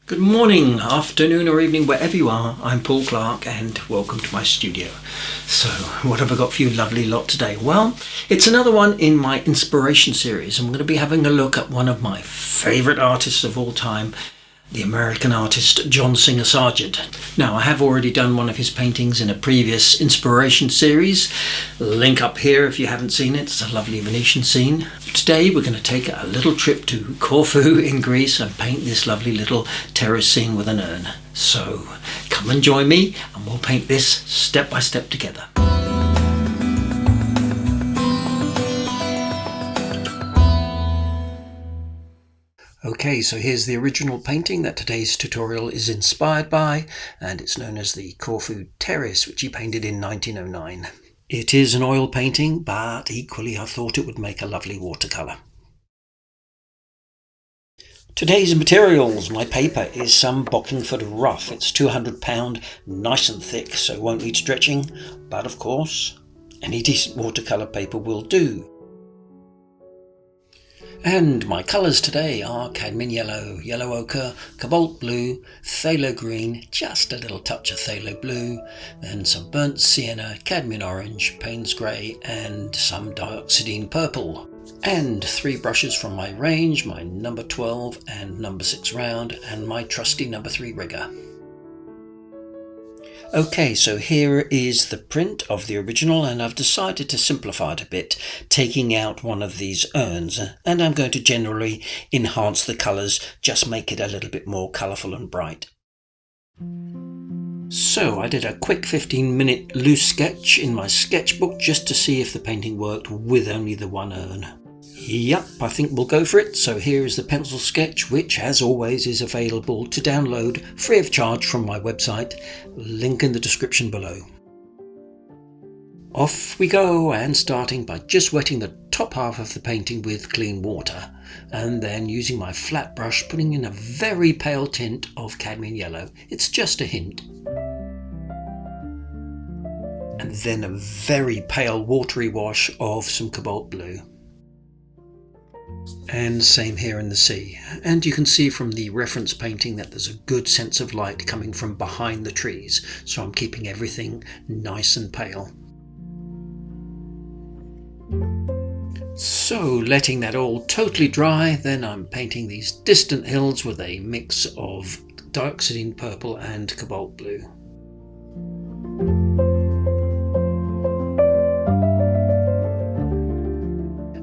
Good morning, afternoon or evening, wherever you are. I'm Paul Clark and welcome to my studio. So, what have I got for you lovely lot today? Well, it's another one in my inspiration series. I'm going to be having a look at one of my favourite artists of all time, the American artist John Singer Sargent. Now, I have already done one of his paintings in a previous inspiration series. Link up here if you haven't seen it. It's a lovely Venetian scene. Today we're going to take a little trip to Corfu in Greece and paint this lovely little terrace scene with an urn. So come and join me and we'll paint this step by step together. Okay, so here's the original painting that today's tutorial is inspired by, and it's known as the Corfu Terrace, which he painted in 1909. It is an oil painting, but equally I thought it would make a lovely watercolour. Today's materials, my paper is some Bockingford rough. It's £200, nice and thick, so it won't need stretching, but of course, any decent watercolour paper will do. And my colours today are cadmium yellow, yellow ochre, cobalt blue, phthalo green, just a little touch of phthalo blue, then some burnt sienna, cadmium orange, Payne's grey and some dioxidine purple. And 3 brushes from my range, my number 12 and number 6 round and my trusty number 3 rigger. Okay, so here is the print of the original and I've decided to simplify it a bit, taking out one of these urns, and I'm going to generally enhance the colours, just make it a little bit more colourful and bright. So I did a quick 15-minute loose sketch in my sketchbook just to see if the painting worked with only the one urn. Yep, I think we'll go for it. So here is the pencil sketch, which as always is available to download free of charge from my website, link in the description below. Off we go, and starting by just wetting the top half of the painting with clean water, and then using my flat brush putting in a very pale tint of cadmium yellow. It's just a hint. And then a very pale watery wash of some cobalt blue. And same here in the sea, and you can see from the reference painting that there's a good sense of light coming from behind the trees, so I'm keeping everything nice and pale. So letting that all totally dry, then I'm painting these distant hills with a mix of dioxidine purple and cobalt blue.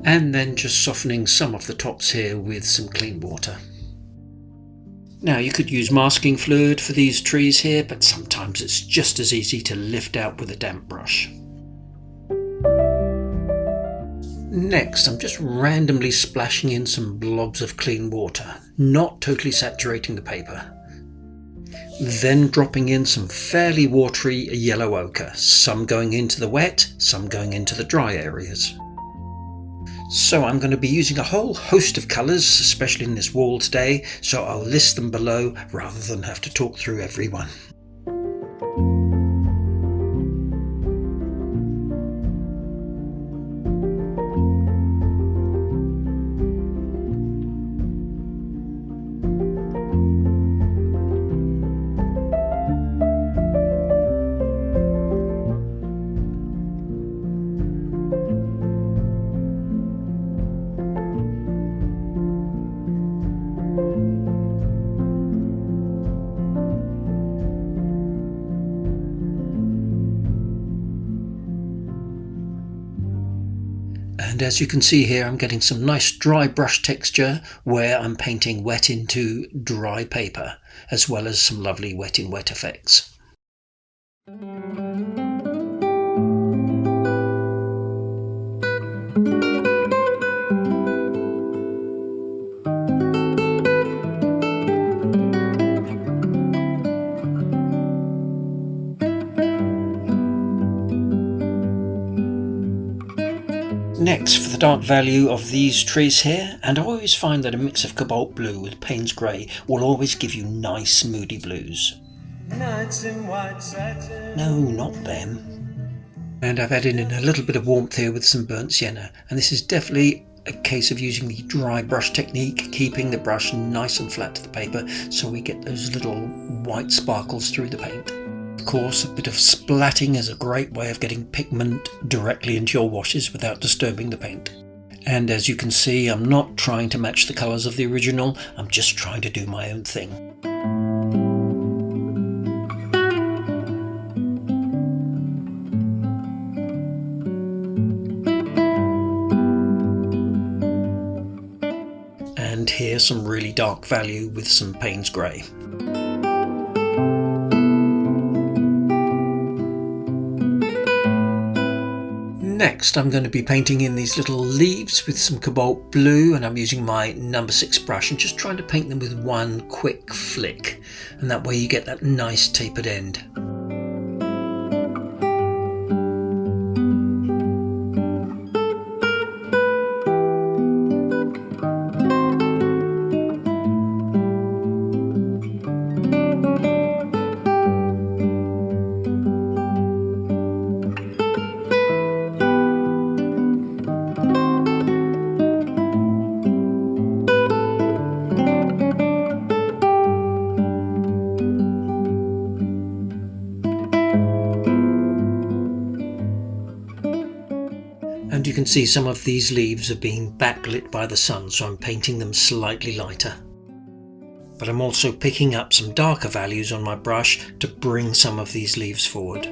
And then just softening some of the tops here with some clean water. Now you could use masking fluid for these trees here, but sometimes it's just as easy to lift out with a damp brush. Next, I'm just randomly splashing in some blobs of clean water, not totally saturating the paper. Then dropping in some fairly watery yellow ochre, some going into the wet, some going into the dry areas. So I'm going to be using a whole host of colours, especially in this wall today, so I'll list them below rather than have to talk through every one. And as you can see here, I'm getting some nice dry brush texture where I'm painting wet into dry paper, as well as some lovely wet in wet effects. Next, for the dark value of these trees here, and I always find that a mix of cobalt blue with Payne's grey will always give you nice moody blues. Nights in white satin. No, not them. And I've added in a little bit of warmth here with some burnt sienna, and this is definitely a case of using the dry brush technique, keeping the brush nice and flat to the paper so we get those little white sparkles through the paint. Of course, a bit of splatting is a great way of getting pigment directly into your washes without disturbing the paint. And as you can see, I'm not trying to match the colours of the original, I'm just trying to do my own thing. And here's some really dark value with some Payne's Grey. Next, I'm going to be painting in these little leaves with some cobalt blue, and I'm using my number 6 brush and just trying to paint them with one quick flick, and that way you get that nice tapered end. And you can see some of these leaves are being backlit by the sun, so I'm painting them slightly lighter. But I'm also picking up some darker values on my brush to bring some of these leaves forward.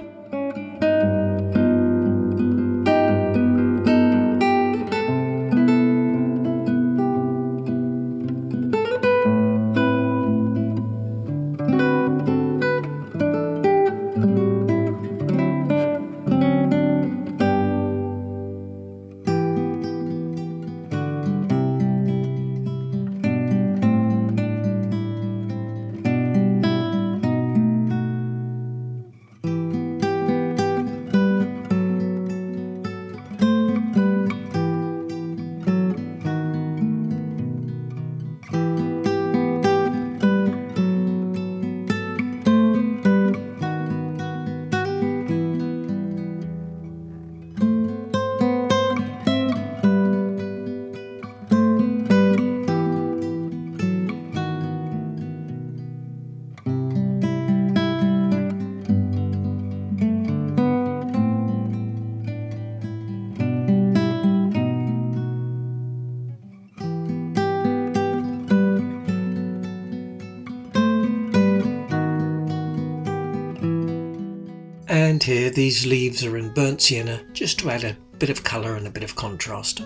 And here these leaves are in burnt sienna, just to add a bit of colour and a bit of contrast.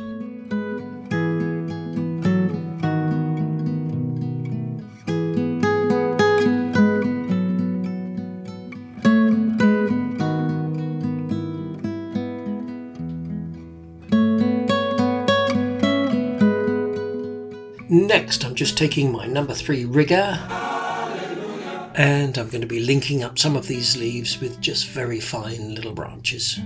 Next, I'm just taking my number 3 rigger, and I'm going to be linking up some of these leaves with just very fine little branches.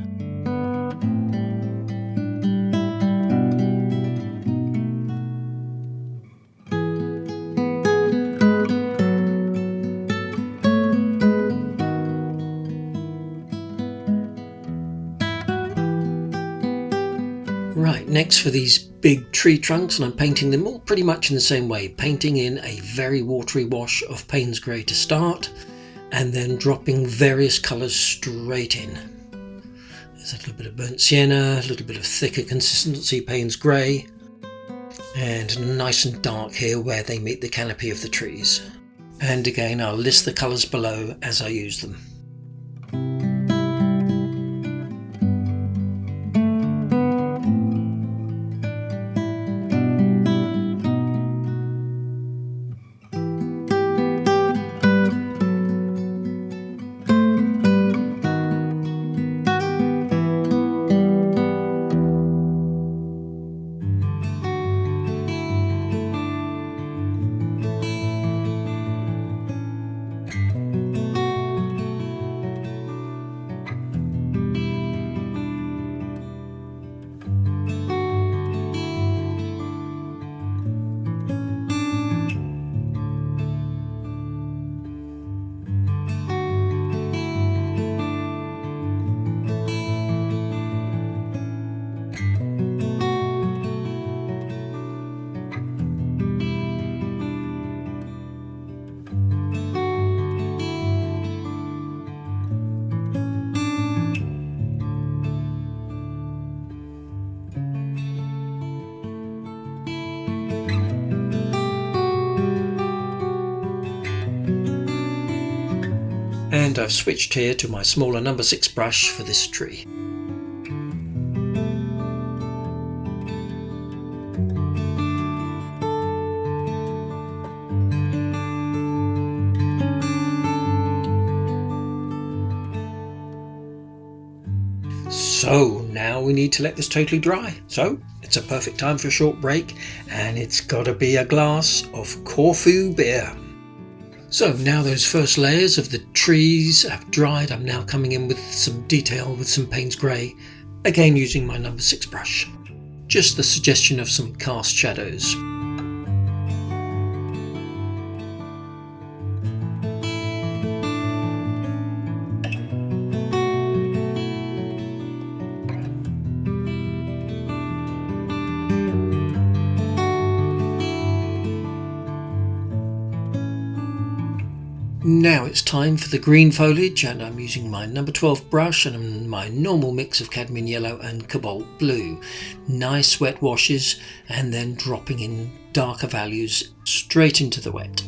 Right, next for these big tree trunks, and I'm painting them all pretty much in the same way, painting in a very watery wash of Payne's Grey to start, and then dropping various colours straight in. There's a little bit of burnt sienna, a little bit of thicker consistency Payne's Grey, and nice and dark here where they meet the canopy of the trees. And again, I'll list the colours below as I use them. And I've switched here to my smaller number 6 brush for this tree. So now we need to let this totally dry. So it's a perfect time for a short break, and it's got to be a glass of Corfu beer. So now those first layers of the trees have dried, I'm now coming in with some detail with some Payne's Grey, again using my number 6 brush. Just the suggestion of some cast shadows. Now it's time for the green foliage, and I'm using my number 12 brush and my normal mix of cadmium yellow and cobalt blue. Nice wet washes and then dropping in darker values straight into the wet.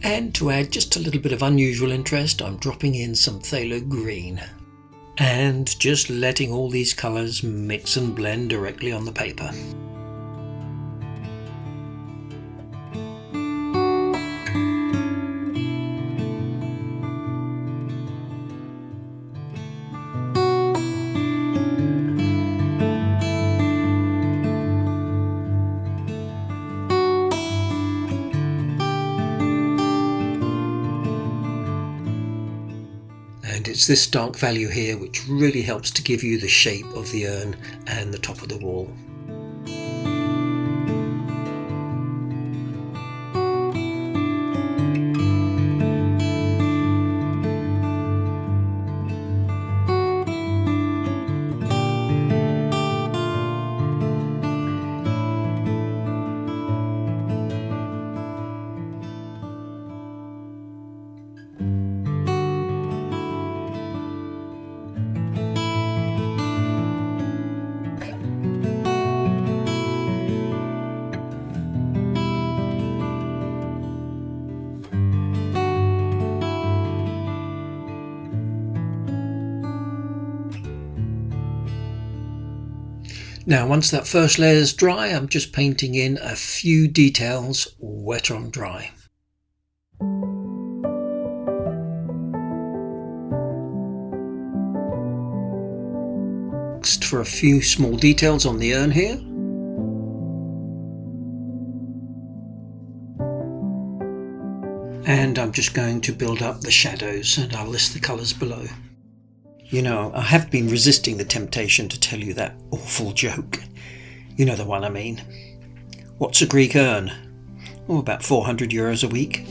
And to add just a little bit of unusual interest, I'm dropping in some phthalo green and just letting all these colours mix and blend directly on the paper. And it's this dark value here which really helps to give you the shape of the urn and the top of the wall. Now once that first layer is dry, I'm just painting in a few details wet on dry. Next for a few small details on the urn here. And I'm just going to build up the shadows, and I'll list the colours below. You know, I have been resisting the temptation to tell you that awful joke. You know the one I mean. What's a Greek urn? Oh, about €400 a week.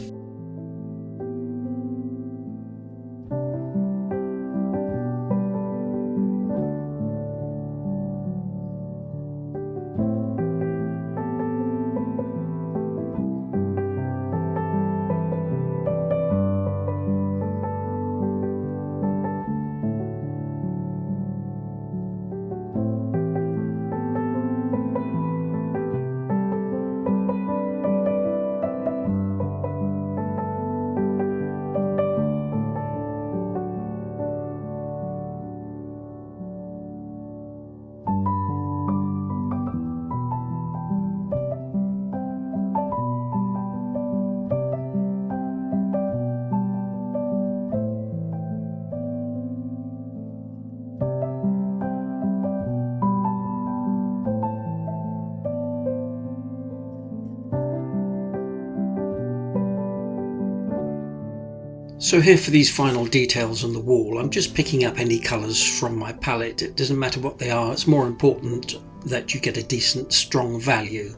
So here for these final details on the wall, I'm just picking up any colours from my palette. It doesn't matter what they are, it's more important that you get a decent strong value.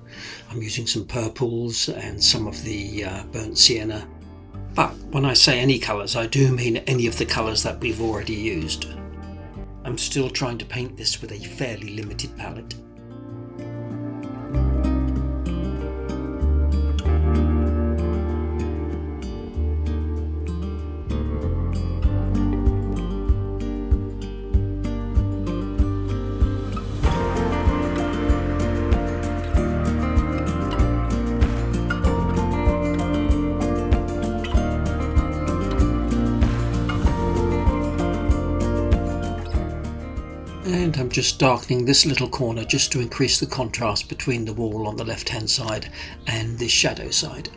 I'm using some purples and some of the burnt sienna. But when I say any colours, I do mean any of the colours that we've already used. I'm still trying to paint this with a fairly limited palette. And I'm just darkening this little corner just to increase the contrast between the wall on the left hand side and this shadow side.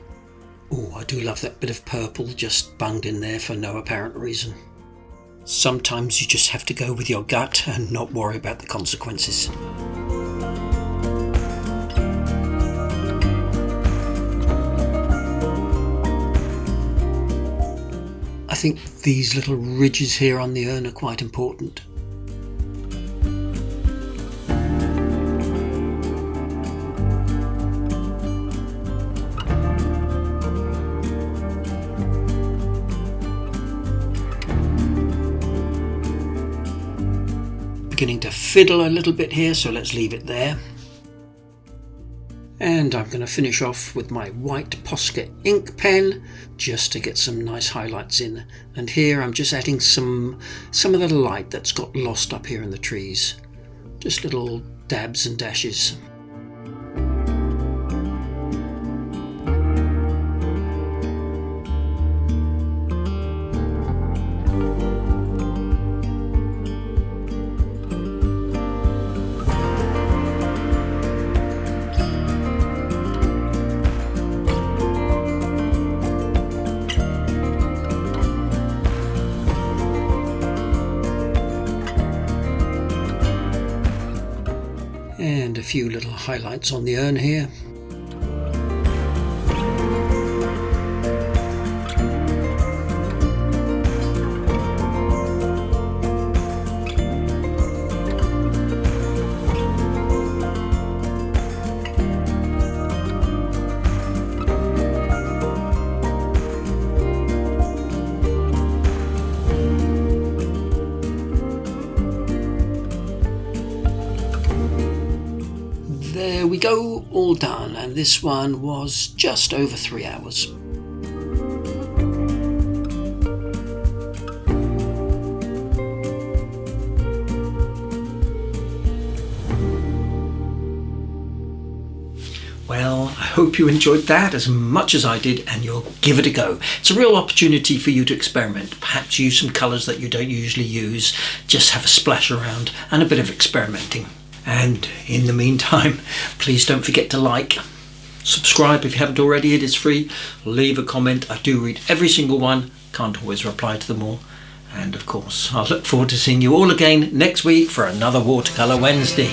Oh, I do love that bit of purple just bunged in there for no apparent reason. Sometimes you just have to go with your gut and not worry about the consequences. I think these little ridges here on the urn are quite important. Beginning to fiddle a little bit here, so let's leave it there. And I'm going to finish off with my white Posca ink pen just to get some nice highlights in. And here I'm just adding some of the light that's got lost up here in the trees. Just little dabs and dashes. And a few little highlights on the urn here. There we go, all done, and this one was just over 3 hours. Well, I hope you enjoyed that as much as I did, and you'll give it a go. It's a real opportunity for you to experiment, perhaps use some colours that you don't usually use, just have a splash around and a bit of experimenting. And in the meantime, please don't forget to like, subscribe if you haven't already, it is free, leave a comment, I do read every single one, can't always reply to them all, and of course I'll look forward to seeing you all again next week for another Watercolour Wednesday.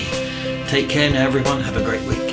Take care now everyone, have a great week.